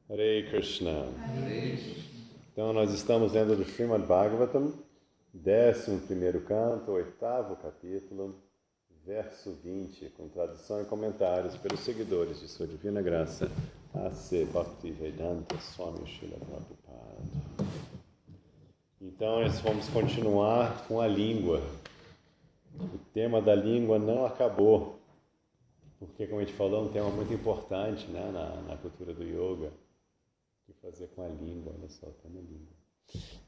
Hare Krishna. Então nós estamos lendo do Srimad Bhagavatam, 11º canto, 8º capítulo, verso 20, com tradução e comentários pelos seguidores de Sua Divina Graça, A.C. Bhaktivedanta Swami Srila Prabhupada. Então nós vamos continuar com a língua. O tema da língua não acabou, porque, como a gente falou, é um tema muito importante, né, na cultura do yoga. O que fazer com a língua, olha só, tem uma língua.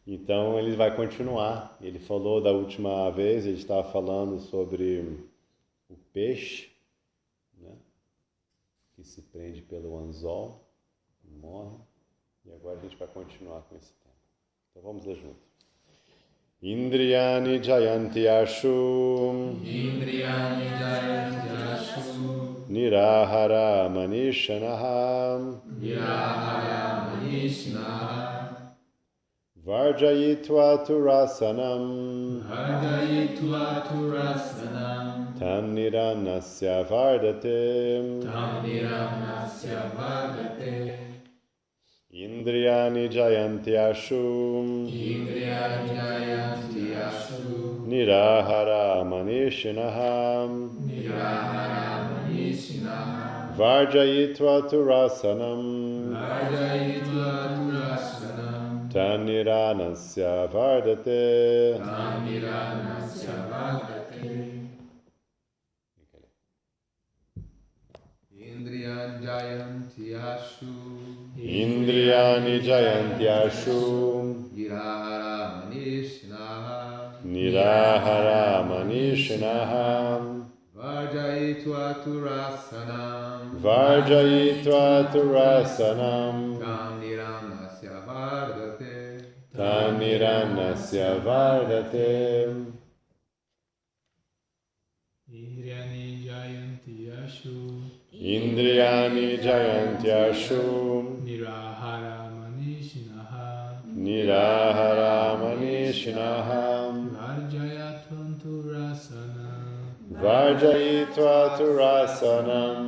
Então ele vai continuar. Ele falou da última vez, ele estava falando sobre o peixe, né, que se prende pelo anzol e morre. E agora a gente vai continuar com esse tema. Então vamos ler junto. Indriyani jayanti ashu Nirahara manishanaha Varjayitva turasanam Tam niranasya vardate Indriyani jayanti ashu Nirahara manishanaha Varjayitva turasanam Taniranasya vardate. Indriyani jayanti ashu Nirahara manishanaha Varjayitva turasanam Taniranasya vardate. Indriyani jayanti ashu Nirahara manishanaha Varjayitva turasanam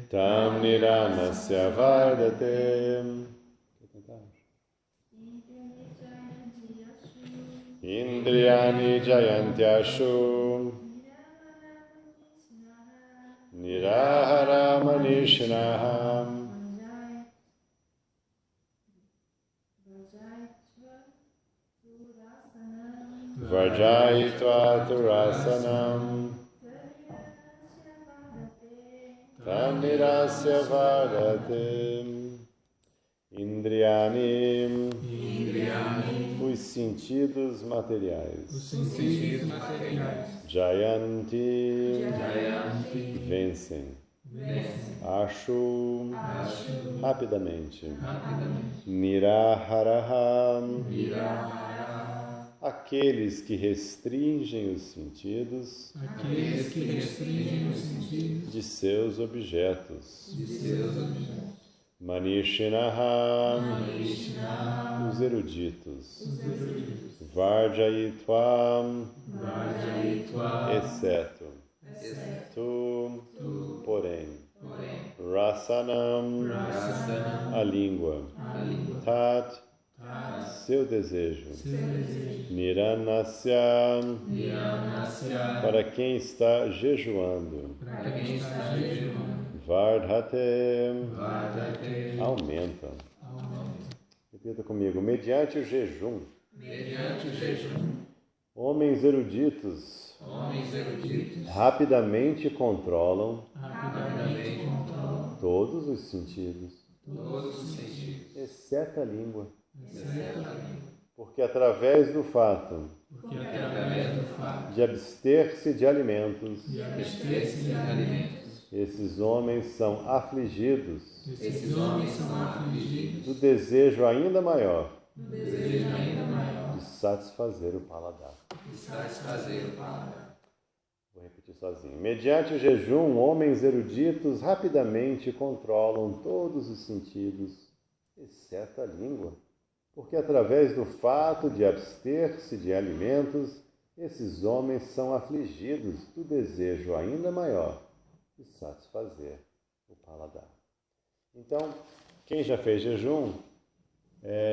Tam niranasya vardate. Indriyani jayanti ashu Nirahara manishanaha Varjayitva turasanam Tam nirasya vardate. Indriyani, os sentidos materiais. Jayanti, vencem. Ashu, rapidamente. Niraharaha, aqueles que restringem os sentidos de seus objetos. Manishanaha, os eruditos. Varjayitva, exceto. Tu, porém. Rasanam, a língua. Tat, seu desejo. Niranasya, para quem está jejuando. Vardhate, aumenta. Repita comigo. Mediante o jejum, homens eruditos rapidamente controlam todos os sentidos, exceto a língua. Porque através do fato de abster-se de alimentos, esses homens são afligidos do desejo ainda maior de satisfazer o paladar. Vou repetir sozinho. Mediante o jejum, homens eruditos rapidamente controlam todos os sentidos, exceto a língua, porque através do fato de abster-se de alimentos, esses homens são afligidos do desejo ainda maior de satisfazer o paladar. Então, quem já fez jejum,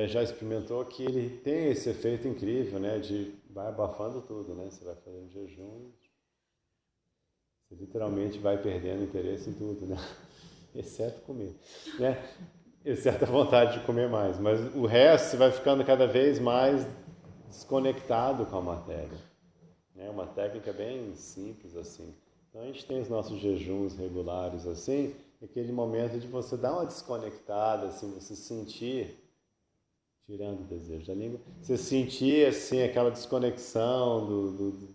já experimentou que ele tem esse efeito incrível, né, de vai abafando tudo, né? Você vai fazendo jejum, você literalmente vai perdendo interesse em tudo, né? Exceto comer, né? Exceto a vontade de comer mais, mas o resto você vai ficando cada vez mais desconectado com a matéria. É uma técnica bem simples assim. Então a gente tem os nossos jejuns regulares assim, aquele momento de você dar uma desconectada, assim, você sentir, tirando o desejo da língua, você sentir assim aquela desconexão do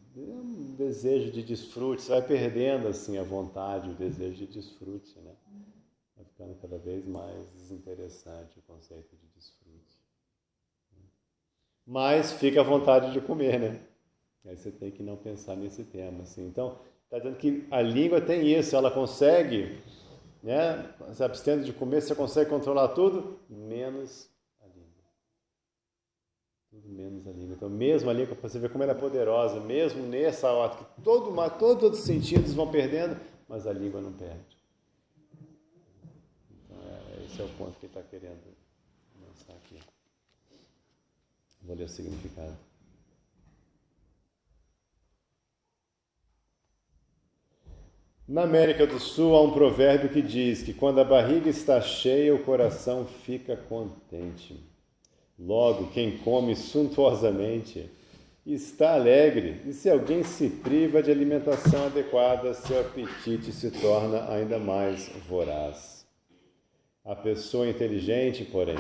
desejo de desfrute, você vai perdendo assim a vontade, o desejo de desfrute, né? Vai ficando cada vez mais desinteressante o conceito de desfrute. Mas fica a vontade de comer, né? Aí você tem que não pensar nesse tema, assim. Então, está dizendo que a língua tem isso, ela consegue, né? Se abstendo de comer, você consegue controlar tudo, menos a língua. Tudo menos a língua. Então, mesmo a língua, para você ver como ela é poderosa, mesmo nessa hora que todos os sentidos vão perdendo, mas a língua não perde. Então, esse é o ponto que ele está querendo lançar aqui. Vou ler o significado. Na América do Sul há um provérbio que diz que quando a barriga está cheia, o coração fica contente. Logo, quem come suntuosamente está alegre, e se alguém se priva de alimentação adequada, seu apetite se torna ainda mais voraz. A pessoa inteligente, porém,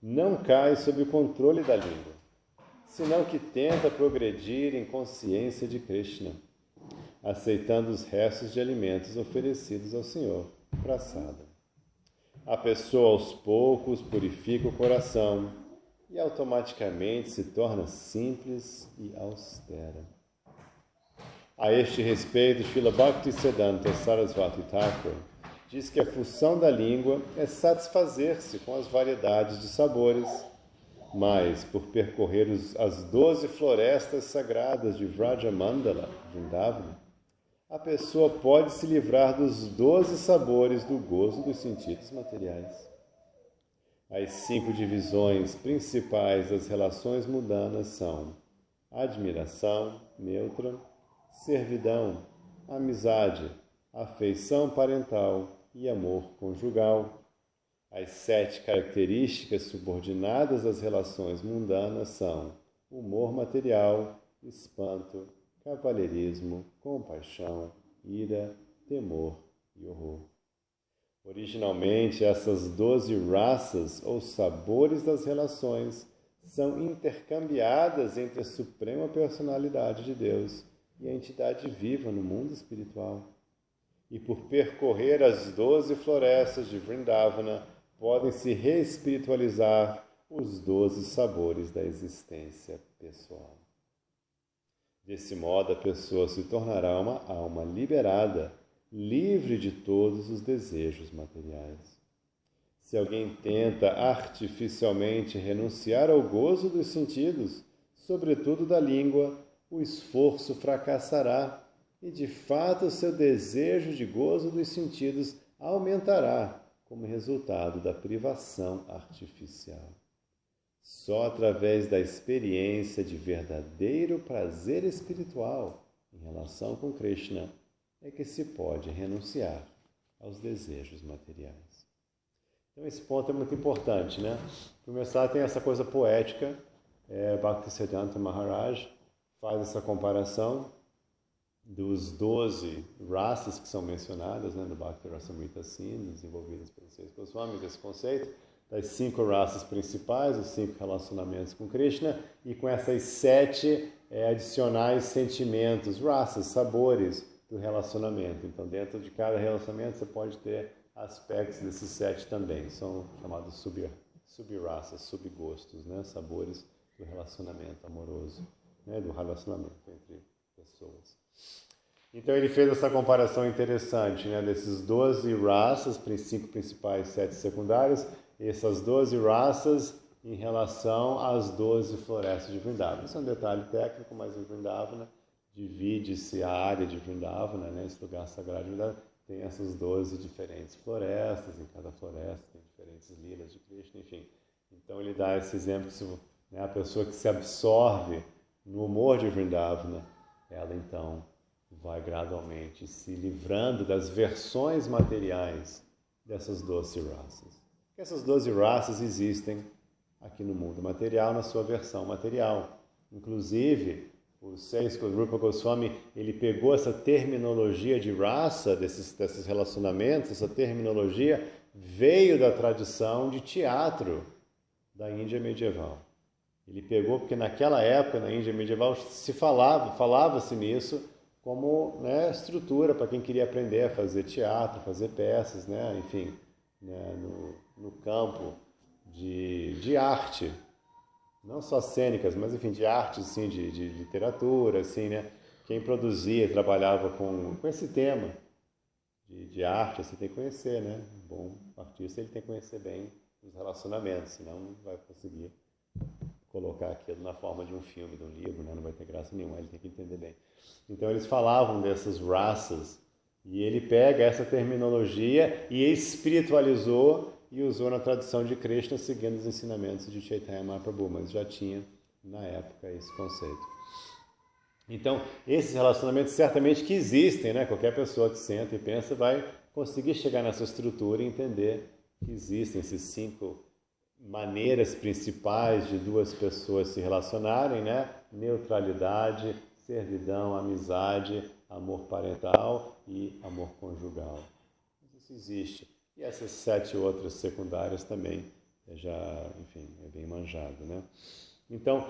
não cai sob o controle da língua, senão que tenta progredir em consciência de Krishna, aceitando os restos de alimentos oferecidos ao Senhor, prasada. A pessoa aos poucos purifica o coração e automaticamente se torna simples e austera. A este respeito, Srila Bhaktisiddhanta Sarasvati Thakur diz que a função da língua é satisfazer-se com as variedades de sabores, mas, por percorrer as 12 florestas sagradas de Vrajamandala, Vrindavana, a pessoa pode se livrar dos 12 sabores do gozo dos sentidos materiais. As 5 divisões principais das relações mundanas são admiração, neutra, servidão, amizade, afeição parental e amor conjugal. As 7 características subordinadas das relações mundanas são humor material, espanto, cavalheirismo, compaixão, ira, temor e horror. Originalmente, essas 12 raças ou sabores das relações são intercambiadas entre a Suprema Personalidade de Deus e a entidade viva no mundo espiritual. E por percorrer as 12 florestas de Vrindavana, podem se reespiritualizar os 12 sabores da existência pessoal. Desse modo, a pessoa se tornará uma alma liberada, livre de todos os desejos materiais. Se alguém tenta artificialmente renunciar ao gozo dos sentidos, sobretudo da língua, o esforço fracassará e, de fato, o seu desejo de gozo dos sentidos aumentará como resultado da privação artificial. Só através da experiência de verdadeiro prazer espiritual em relação com Krishna é que se pode renunciar aos desejos materiais. Então esse ponto é muito importante, né? Começar tem essa coisa poética, Bhaktisiddhanta Maharaj faz essa comparação dos 12 raças que são mencionadas, né, no Bhakti Rasamrita Sindhu, desenvolvidas pelos 6 Goswamis, esse conceito das 5 raças principais, os 5 relacionamentos com Krishna, e com essas 7 adicionais sentimentos, raças, sabores do relacionamento. Então, dentro de cada relacionamento, você pode ter aspectos desses 7 também. São chamados sub-raças, subgostos, né? Sabores do relacionamento amoroso, né? Do relacionamento entre pessoas. Então, ele fez essa comparação interessante, né? Desses 12 raças, 5 principais, 7 secundárias, essas 12 raças em relação às 12 florestas de Vrindavana. Isso é um detalhe técnico, mas em Vrindavana divide-se a área de Vrindavana, né, esse lugar sagrado de Vrindavana, tem essas 12 diferentes florestas, em cada floresta tem diferentes lilas de Krishna, enfim. Então ele dá esse exemplo, a pessoa que se absorve no humor de Vrindavana, ela então vai gradualmente se livrando das versões materiais dessas 12 raças. Essas 12 raças existem aqui no mundo material, na sua versão material. Inclusive, o Rupa Goswami, ele pegou essa terminologia de raça, desses relacionamentos, essa terminologia veio da tradição de teatro da Índia medieval. Ele pegou porque naquela época, na Índia medieval, falava-se nisso como estrutura para quem queria aprender a fazer teatro, fazer peças, enfim, no campo de arte. Não só cênicas, mas enfim, de arte, assim, de literatura, assim, Quem produzia, trabalhava com esse tema de arte, você tem que conhecer, Um bom artista, ele tem que conhecer bem os relacionamentos, senão não vai conseguir colocar aquilo na forma de um filme, de um livro, Não vai ter graça nenhuma, ele tem que entender bem. Então eles falavam dessas raças, e ele pega essa terminologia e espiritualizou e usou na tradução de Krishna, seguindo os ensinamentos de Chaitanya Mahaprabhu, mas já tinha, na época, esse conceito. Então, esses relacionamentos certamente que existem, Qualquer pessoa que senta e pensa vai conseguir chegar nessa estrutura e entender que existem esses 5 maneiras principais de 2 pessoas se relacionarem, Neutralidade, servidão, amizade, amor parental e amor conjugal. Isso existe. E essas 7 outras secundárias também é bem manjado, Então,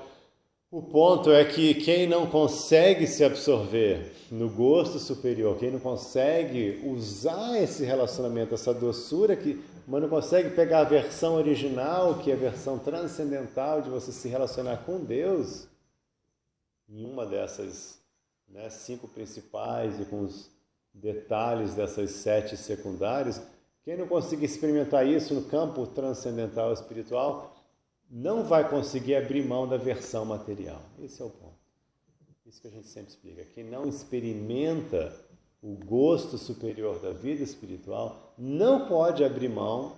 o ponto é que quem não consegue se absorver no gosto superior, quem não consegue usar esse relacionamento, essa doçura, mas não consegue pegar a versão original, que é a versão transcendental de você se relacionar com Deus, em uma dessas 5 principais e com os detalhes dessas 7 secundárias, quem não conseguir experimentar isso no campo transcendental espiritual, não vai conseguir abrir mão da versão material. Esse é o ponto. Isso que a gente sempre explica. Quem não experimenta o gosto superior da vida espiritual, não pode abrir mão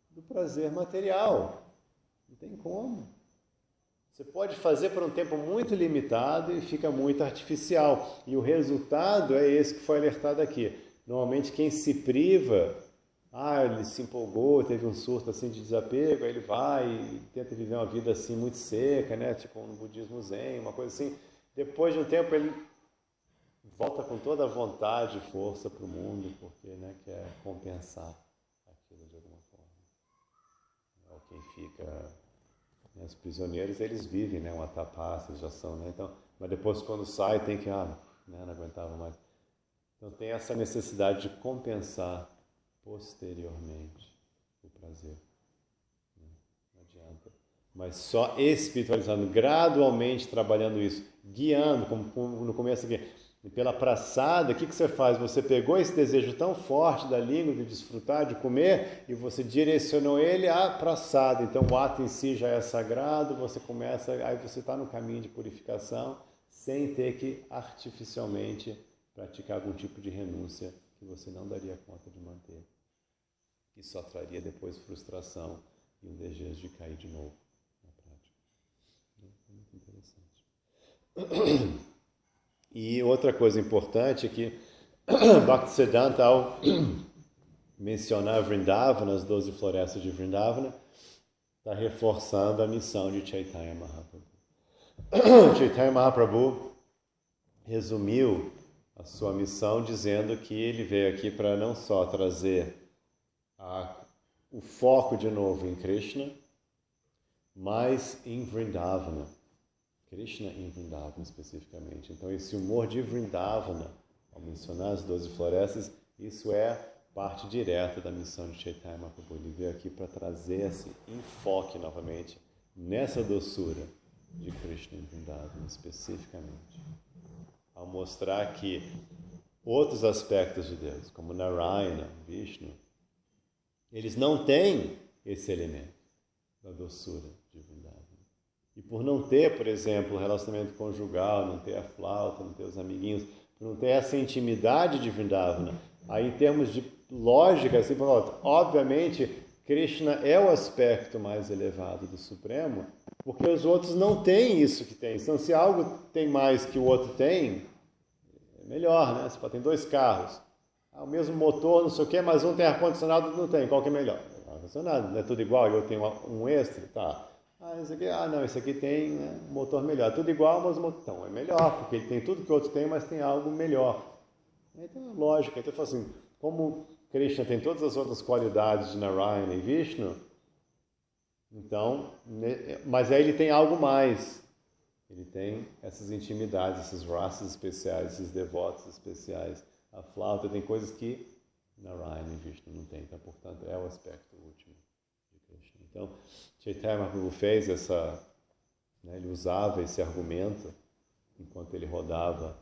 do prazer material. Não tem como. Você pode fazer por um tempo muito limitado e fica muito artificial. E o resultado é esse que foi alertado aqui. Normalmente quem se priva, ele se empolgou, teve um surto assim de desapego, aí ele vai e tenta viver uma vida assim muito seca, tipo no budismo zen, uma coisa assim. Depois de um tempo ele volta com toda a vontade e força para o mundo, porque quer compensar aquilo de alguma forma. Quem fica, os prisioneiros, eles vivem, uma tapassa, eles já são, então, mas depois quando sai tem que, não aguentava mais. Então tem essa necessidade de compensar posteriormente o prazer. Não adianta. Mas só espiritualizando, gradualmente trabalhando isso, guiando, como no começo aqui, pela praçada, o que você faz? Você pegou esse desejo tão forte da língua de desfrutar, de comer, e você direcionou ele à praçada. Então o ato em si já é sagrado, você começa, aí você está no caminho de purificação, sem ter que artificialmente praticar algum tipo de renúncia que você não daria conta de manter. Que só traria depois frustração e o desejo de cair de novo na prática. É muito interessante. E outra coisa importante é que Bhaktisiddhanta, ao mencionar Vrindavana, as 12 florestas de Vrindavana, está reforçando a missão de Chaitanya Mahaprabhu. Chaitanya Mahaprabhu resumiu a sua missão dizendo que ele veio aqui para não só trazer o foco de novo em Krishna, mas em Vrindavana. Krishna em Vrindavana especificamente. Então esse humor de Vrindavana, ao mencionar as 12 florestas, isso é parte direta da missão de Chaitanya Mahaprabhu. Ele veio aqui para trazer esse enfoque novamente nessa doçura de Krishna em Vrindavana especificamente. Ao mostrar que outros aspectos de Deus, como Narayana, Vishnu, eles não têm esse elemento da doçura de Vrindavana. E por não ter, por exemplo, o relacionamento conjugal, não ter a flauta, não ter os amiguinhos, não tem essa intimidade de Vrindavana. Aí, em termos de lógica, assim, obviamente, Krishna é o aspecto mais elevado do Supremo, porque os outros não têm isso que tem. Então, se algo tem mais que o outro tem, é melhor, né? Você pode ter 2 carros, o mesmo motor, não sei o quê, mas um tem ar-condicionado, não tem. Qual que é melhor? Ar-condicionado, não é tudo igual, eu tenho um extra, tá. Esse aqui tem, né, um motor melhor. Tudo igual, mas o motor então, é melhor, porque ele tem tudo que o outro tem, mas tem algo melhor. Então, lógica. Então, eu falo assim, como Krishna tem todas as outras qualidades de Narayana e Vishnu, então, mas aí ele tem algo mais. Ele tem essas intimidades, esses rasas especiais, esses devotos especiais. A flauta tem coisas que Narayana e Vishnu não tem. Então, portanto, é o aspecto último de Krishna. Então, Chaitanya Mahaprabhu fez essa, né, ele usava esse argumento enquanto ele rodava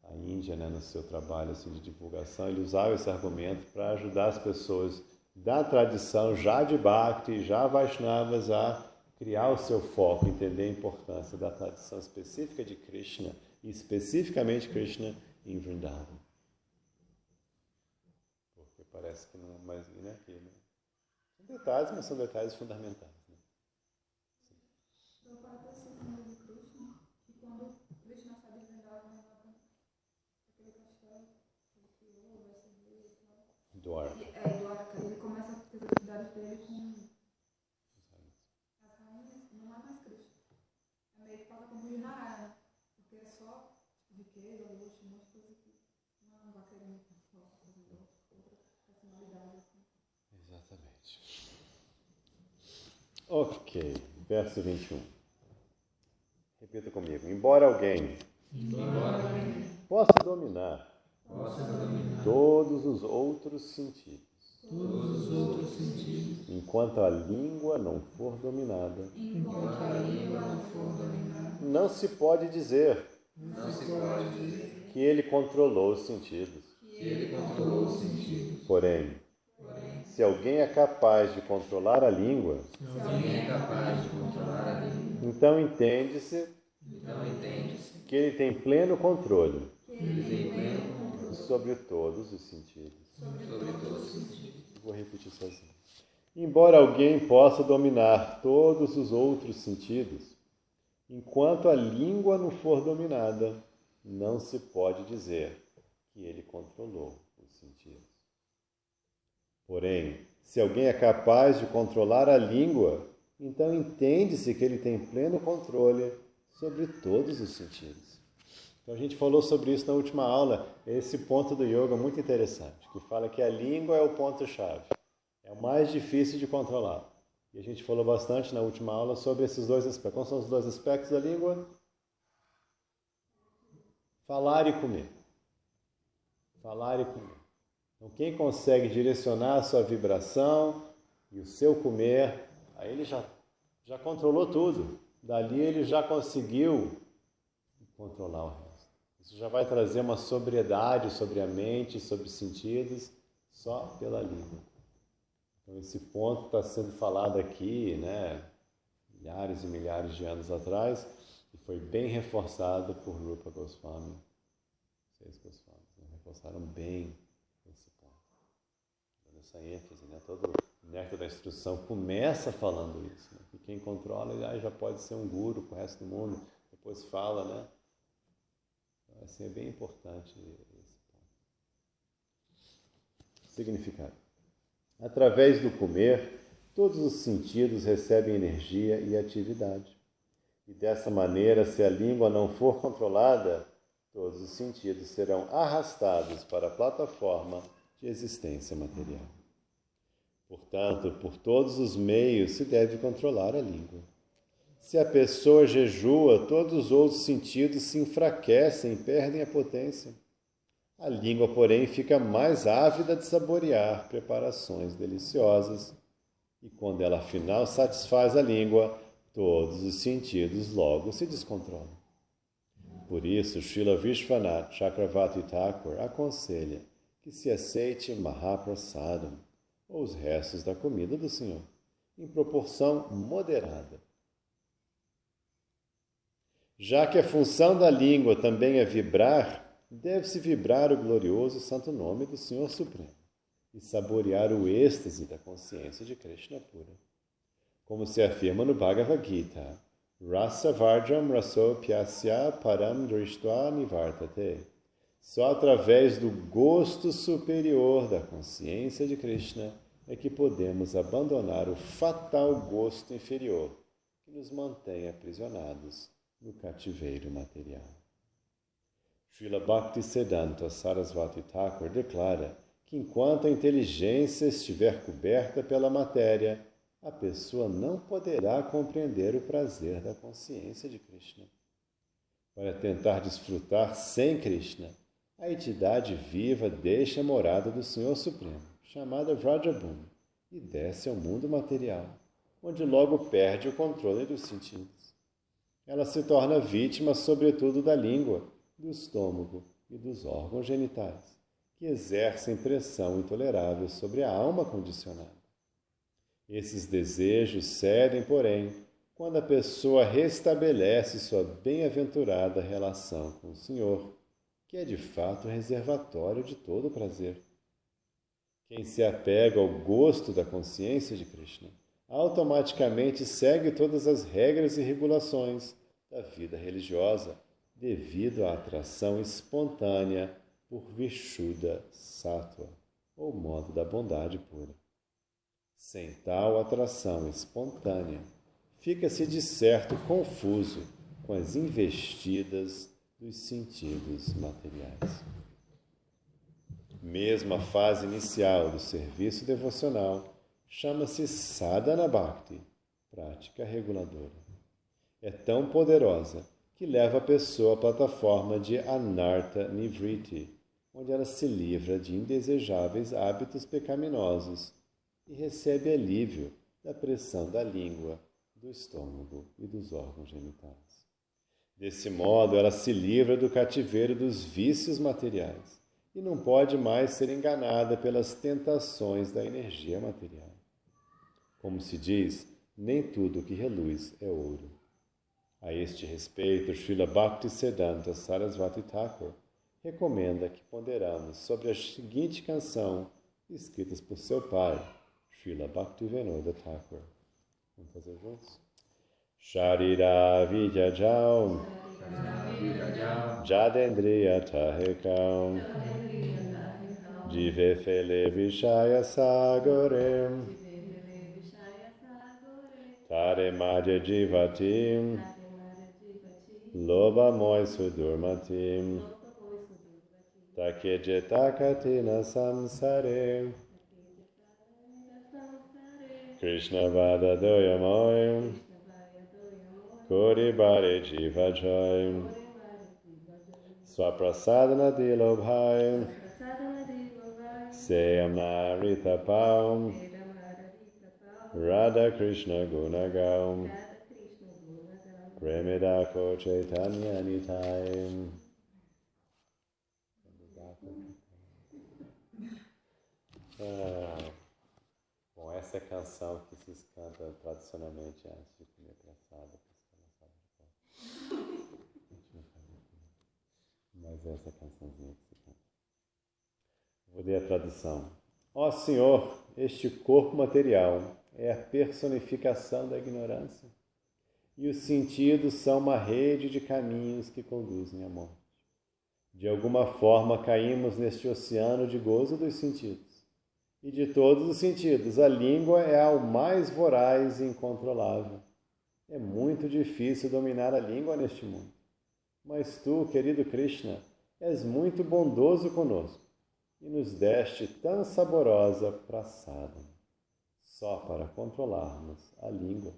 a Índia, né, no seu trabalho assim, de divulgação, ele usava esse argumento para ajudar as pessoas da tradição já de Bhakti, já Vaishnavas, a criar o seu foco, entender a importância da tradição específica de Krishna, e especificamente Krishna em Vrindavan. Porque parece que não é mais aqui, né? São detalhes, mas são detalhes fundamentais. Né? Eu parto esse filme de Krishna, e quando Krishna sai de Vrindavan, aquele castelo que ele criou, vai se ver e tal. Dwarka. Ele começa a ter as atividades dele com as rainhas, não é mais Krishna. É meio que passa como de Narayana, porque é só riqueza, luxo, um monte de coisa que não vai querer muito outra personalidade assim. Exatamente. Ok, verso 21. Repita comigo. Embora alguém possa dominar todos os outros sentidos, enquanto a língua não for dominada, não se pode dizer que ele controlou os sentidos. Porém, se alguém é capaz de controlar a língua, então entende-se que ele tem pleno controle sobre todos os sentidos. Vou repetir sozinho. Embora alguém possa dominar todos os outros sentidos, enquanto a língua não for dominada, não se pode dizer que ele controlou os sentidos. Porém, se alguém é capaz de controlar a língua, então entende-se que ele tem pleno controle sobre todos os sentidos. Então a gente falou sobre isso na última aula, esse ponto do yoga muito interessante, que fala que a língua é o ponto-chave, é o mais difícil de controlar. E a gente falou bastante na última aula sobre esses 2 aspectos. Quais são os 2 aspectos da língua? Falar e comer. Falar e comer. Então quem consegue direcionar a sua vibração e o seu comer, aí ele já controlou tudo. Dali ele já conseguiu controlar o resto. Isso já vai trazer uma sobriedade sobre a mente, sobre os sentidos, só pela língua. Então esse ponto está sendo falado aqui, né, milhares e milhares de anos atrás, e foi bem reforçado por Rupa Goswami. 6 Goswamis, né, reforçaram bem esse ponto. Dando essa ênfase, né, todo o néctar da instrução começa falando isso, né, que quem controla já pode ser um guru para o resto do mundo, depois fala, né? Assim, é bem importante esse ponto. Significado. Através do comer, todos os sentidos recebem energia e atividade. E dessa maneira, se a língua não for controlada, todos os sentidos serão arrastados para a plataforma de existência material. Portanto, por todos os meios se deve controlar a língua. Se a pessoa jejua, todos os outros sentidos se enfraquecem e perdem a potência. A língua, porém, fica mais ávida de saborear preparações deliciosas. E quando ela afinal satisfaz a língua, todos os sentidos logo se descontrolam. Por isso, Srila Vishwanath Chakravarti Thakur aconselha que se aceite Mahaprasadam, ou os restos da comida do Senhor, em proporção moderada. Já que a função da língua também é vibrar, deve-se vibrar o glorioso santo nome do Senhor Supremo e saborear o êxtase da consciência de Krishna pura. Como se afirma no Bhagavad Gita, Rasa Vardram Raso Pyasya Param Drishtva Nivartate. Só através do gosto superior da consciência de Krishna é que podemos abandonar o fatal gosto inferior que nos mantém aprisionados no cativeiro material. Srila Bhaktisiddhanta Sarasvati Thakur declara que enquanto a inteligência estiver coberta pela matéria, a pessoa não poderá compreender o prazer da consciência de Krishna. Para tentar desfrutar sem Krishna, a entidade viva deixa a morada do Senhor Supremo, chamada Vrajabhumi, e desce ao mundo material, onde logo perde o controle dos sentidos. Ela se torna vítima, sobretudo, da língua, do estômago e dos órgãos genitais, que exercem pressão intolerável sobre a alma condicionada. Esses desejos cedem, porém, quando a pessoa restabelece sua bem-aventurada relação com o Senhor, que é de fato reservatório de todo prazer. Quem se apega ao gosto da consciência de Krishna automaticamente segue todas as regras e regulações da vida religiosa devido à atração espontânea por Vishuddha Sattva, ou modo da bondade pura. Sem tal atração espontânea, fica-se de certo confuso com as investidas dos sentidos materiais. Mesmo a fase inicial do serviço devocional chama-se Sadhana Bhakti, prática reguladora. É tão poderosa que leva a pessoa à plataforma de Anartha Nivriti, onde ela se livra de indesejáveis hábitos pecaminosos e recebe alívio da pressão da língua, do estômago e dos órgãos genitais. Desse modo, ela se livra do cativeiro dos vícios materiais e não pode mais ser enganada pelas tentações da energia material. Como se diz, nem tudo que reluz é ouro. A este respeito, Srila Bhaktisiddhanta Sarasvati Thakur recomenda que ponderamos sobre a seguinte canção, escrita por seu pai, Srila Bhaktivinoda Thakur. Vamos fazer juntos? Sharira Vidyajam Jadendriya Tahekam Jive Fele Vishaya Sagorem Tare Madhya Jivatim Loba Moisu Durmatim Takejeta Samsare Krishna Vada Doyamoyam Kori Bare Jivajayam Swaprasadana Dilobhayam Seyam Narita Paum Radha Krishna Gunagam Premidako Chaitanya Nitayam. Bom, essa é a canção que se canta tradicionalmente antes de comer prasada. Mas essa é a cançãozinha que se canta. Vou ler a tradução. Ó Senhor, este corpo material é a personificação da ignorância, e os sentidos são uma rede de caminhos que conduzem à morte. De alguma forma caímos neste oceano de gozo dos sentidos. E de todos os sentidos, a língua é a mais voraz e incontrolável. É muito difícil dominar a língua neste mundo. Mas tu, querido Krishna, és muito bondoso conosco e nos deste tão saborosa prasada, só para controlarmos a língua.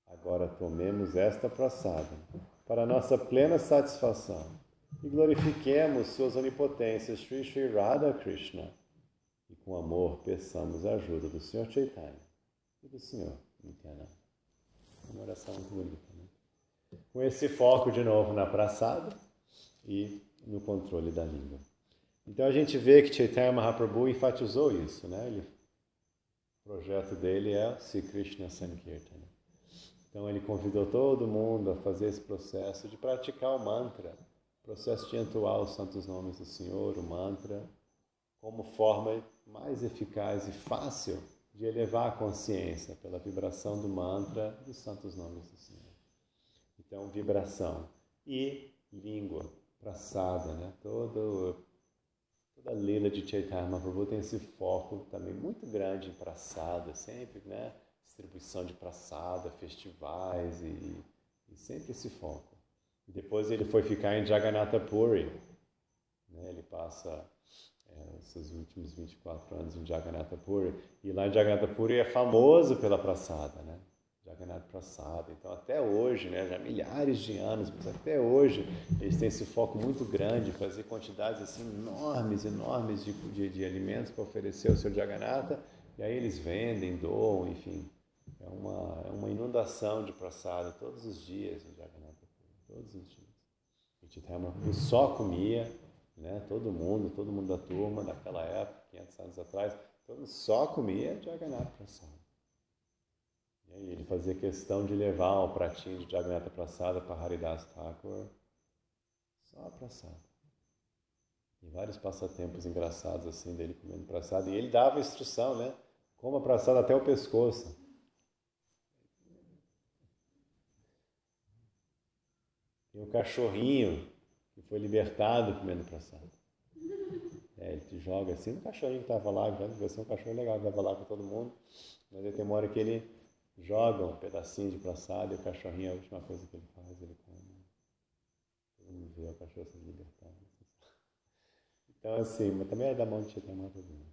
Agora tomemos esta prasada para nossa plena satisfação e glorifiquemos suas onipotências Sri Sri Radha Krishna e com amor peçamos a ajuda do Senhor Chaitanya e do Senhor Nityananda. Uma oração muito bonita, né? Com esse foco de novo na prasada e no controle da língua. Então a gente vê que Chaitanya Mahaprabhu enfatizou isso, né? O projeto dele é Sri Krishna Sankirtana. Então ele convidou todo mundo a fazer esse processo de praticar o mantra processo de entoar os santos nomes do Senhor, o mantra, como forma mais eficaz e fácil de elevar a consciência pela vibração do mantra dos santos nomes do Senhor. Então, vibração e língua, prasada, né? Toda a lila de Chaitanya Mahaprabhu tem esse foco também muito grande em prasada, sempre, né? Distribuição de prasada, festivais e sempre esse foco. E depois ele foi ficar em Jagannatha Puri, né? Ele passa esses últimos 24 anos em Jagannatha Puri, e lá em Jagannatha Puri é famoso pela prasada, né? Jagannath Prasada. Então, até hoje, né, já há milhares de anos, mas até hoje, eles têm esse foco muito grande em fazer quantidades assim, enormes de alimentos para oferecer ao seu Jagannatha, e aí eles vendem, doam, enfim. É uma inundação de prasada todos os dias em Jagannatha Puri, todos os dias. E Chaitanya Mahaprabhu só comia, né, todo mundo da turma, naquela época, 500 anos atrás, todo mundo só comia Jagannatha Prasada. E aí ele fazia questão de levar um pratinho de Jagannatha Prasada para Haridas Thakur, só prasada. E vários passatempos engraçados assim dele comendo prasada. E ele dava instrução, né? Coma prasada até o pescoço. Tem um cachorrinho que foi libertado comendo prasada. Ele te joga assim, um cachorrinho que estava lá, vai ser um cachorro legal que estava lá com todo mundo, mas aí tem uma hora que ele joga um pedacinho de prasada e o cachorrinho, a última coisa que ele faz, ele come. Todo mundo vê o cachorro se libertar. Então assim, mas também é da mão de Chaitanya Mahaprabhu.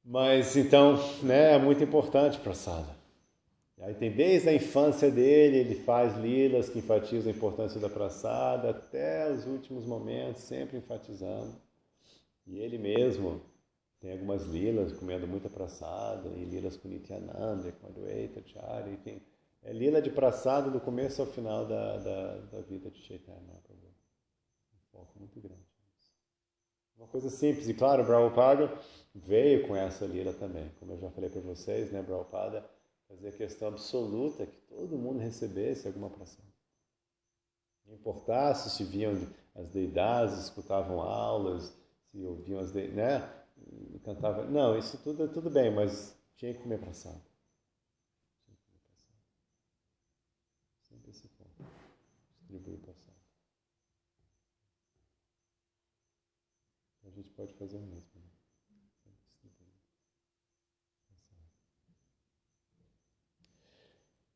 Mas então, né, é muito importante prasada. Aí tem desde a infância dele, ele faz lilas que enfatizam a importância da prasada, até os últimos momentos, sempre enfatizando. E ele mesmo tem algumas lilas comendo muita prasada, e lilas com Nityananda, com Advaita, Acharya, enfim. É lila de prasada do começo ao final da vida de Chaitanya Mahaprabhu. Um foco muito grande. Uma coisa simples, e claro, Prabhupada veio com essa lila também. Como eu já falei para vocês, né, Prabhupada fazia questão absoluta que todo mundo recebesse alguma prasada. Não importasse se vinham as deidades, escutavam aulas, se ouviam as deidades, né? Cantava. Não, isso tudo bem, mas tinha que comer prasada. Sempre esse ponto. Distribuir prasada. A gente pode fazer o mesmo. Né?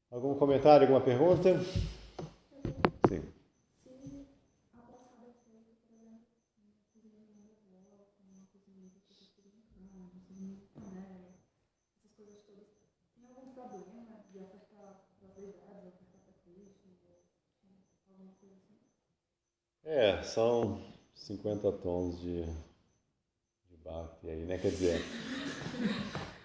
Algum comentário, alguma pergunta? Sim. São 50 tons de bhakti aí, né? Quer dizer,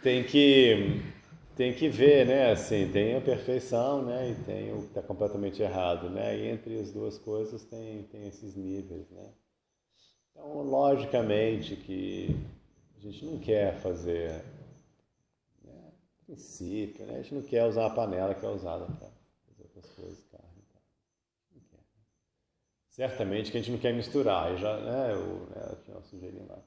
tem que ver, né? Assim, tem a perfeição, né? E tem o que está completamente errado, né? E entre as duas coisas tem esses níveis, né? Então, logicamente que a gente não quer fazer, né, princípio, né? A gente não quer usar a panela que é usada para fazer outras coisas, carne e tal. Não quer. Certamente que a gente não quer misturar, aí já, né? Eu tinha uma sujeirinha lá.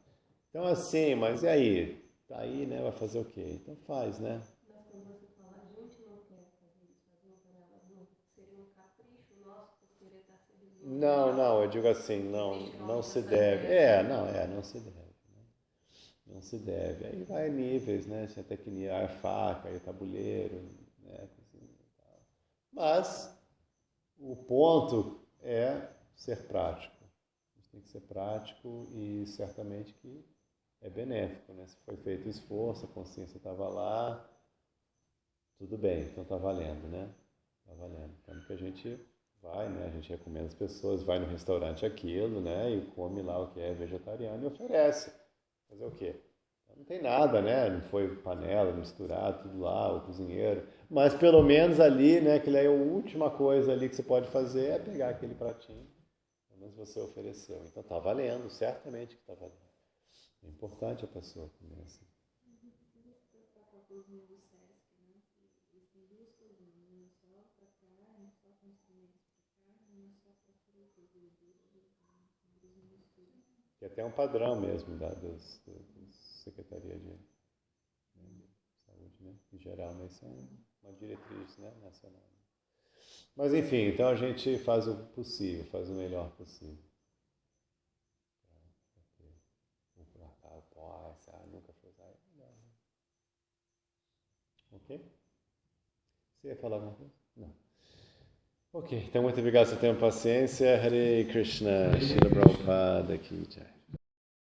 Então, assim, mas e aí? Tá aí, né? Vai fazer o quê? Então faz, né? Mas quando você fala, a gente não quer fazer isso, fazer uma panela, não seria um capricho nosso por querer estar servindo. Não, eu digo assim, não se deve. Não se deve. Né? Não se deve. Aí vai níveis, né? Assim, até que a faca, o tabuleiro, né? Mas o ponto é ser prático. A gente tem que ser prático e certamente que é benéfico, né? Se foi feito o esforço, a consciência estava lá, tudo bem, então está valendo, né? Está valendo. Então que a gente vai, né? A gente recomenda as pessoas, vai no restaurante aquilo, né? E come lá o que é vegetariano e oferece. Fazer o quê? Não tem nada, né? Não foi panela, misturado, tudo lá, o cozinheiro. Mas pelo menos ali, né? Que é a última coisa ali que você pode fazer é pegar aquele pratinho. Pelo menos você ofereceu. Então está valendo, certamente que está valendo. É importante a pessoa comer assim. Que até é um padrão mesmo da Secretaria de Saúde, né? Em geral, mas isso é uma diretriz, né, nacional. Mas enfim, então a gente faz o possível, faz o melhor possível. Nunca fez. Ok? Você ia falar alguma coisa? Não. Ok, então muito obrigado por seu tempo e paciência. Hare Krishna, Srila Prabhupada Ki Jai.